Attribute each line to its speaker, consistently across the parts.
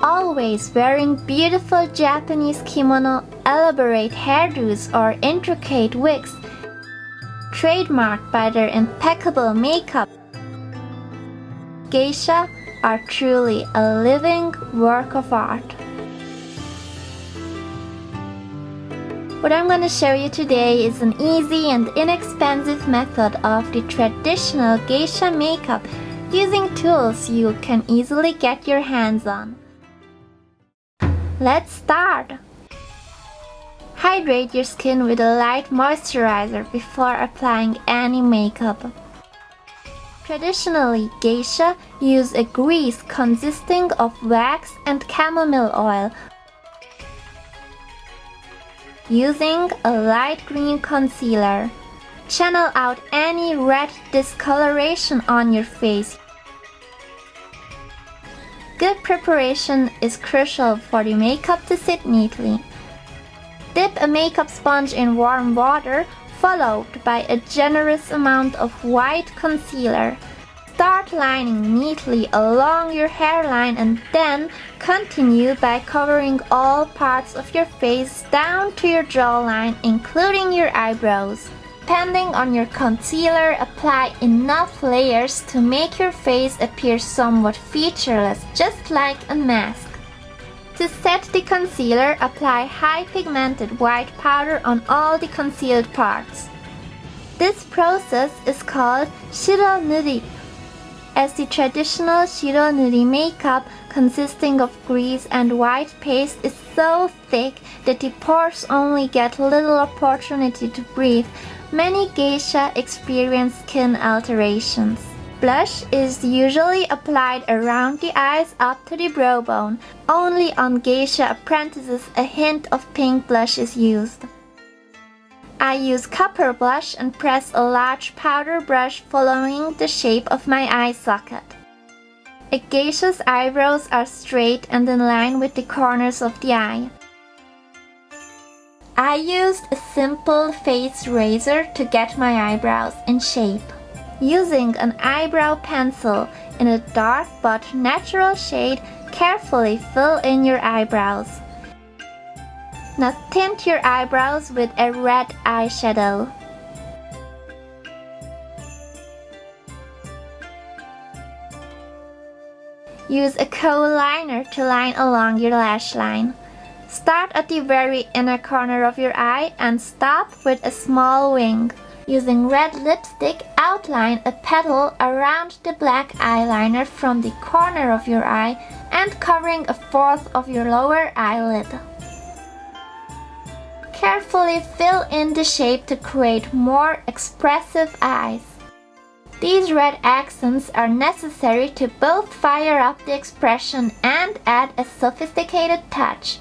Speaker 1: always wearing beautiful Japanese kimono, elaborate hairdos, or intricate wigs, trademarked by their impeccable makeup, geisha are truly a living work of art. What I'm going to show you today is an easy and inexpensive method of the traditional geisha makeup using tools you can easily get your hands on. Let's start! Hydrate your skin with a light moisturizer before applying any makeup. Traditionally, geisha use a grease consisting of wax and chamomile oil. Using a light green concealer, channel out any red discoloration on your face. Good preparation is crucial for the makeup to sit neatly. Dip a makeup sponge in warm water, followed by a generous amount of white concealer. Start lining neatly along your hairline and then continue by covering all parts of your face down to your jawline, including your eyebrows. Depending on your concealer, apply enough layers to make your face appear somewhat featureless, just like a mask. To set the concealer, apply high pigmented white powder on all the concealed parts. This process is called shiro nuri, as the traditional shiro nuri makeup consisting of grease and white paste is so thick that the pores only get little opportunity to breathe. Many geisha experience skin alterations. Blush is usually applied around the eyes up to the brow bone. Only on geisha apprentices a hint of pink blush is used. I use copper blush and press a large powder brush following the shape of my eye socket. A geisha's eyebrows are straight and in line with the corners of the eye. I used a simple face razor to get my eyebrows in shape. Using an eyebrow pencil in a dark but natural shade, carefully fill in your eyebrows. Now tint your eyebrows with a red eyeshadow. Use a kohl liner to line along your lash line. Start at the very inner corner of your eye and stop with a small wing. Using red lipstick, outline a petal around the black eyeliner from the corner of your eye and covering a fourth of your lower eyelid. Carefully fill in the shape to create more expressive eyes. These red accents are necessary to both fire up the expression and add a sophisticated touch.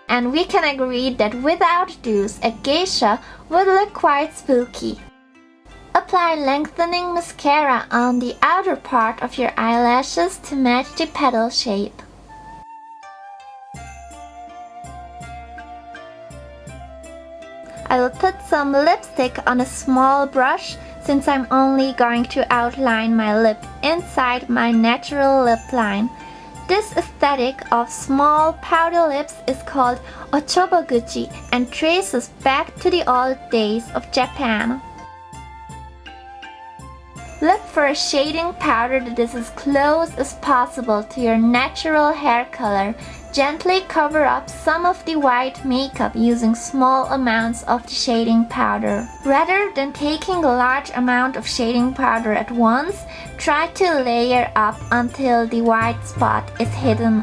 Speaker 1: And we can agree that without these, a geisha would look quite spooky. Apply lengthening mascara on the outer part of your eyelashes to match the petal shape. I will put some lipstick on a small brush since I'm only going to outline my lip inside my natural lip line. This aesthetic of small powder lips is called ochoboguchi and traces back to the old days of Japan. Look for a shading powder that is as close as possible to your natural hair color. Gently cover up some of the white makeup using small amounts of the shading powder. Rather than taking a large amount of shading powder at once, try to layer up until the white spot is hidden.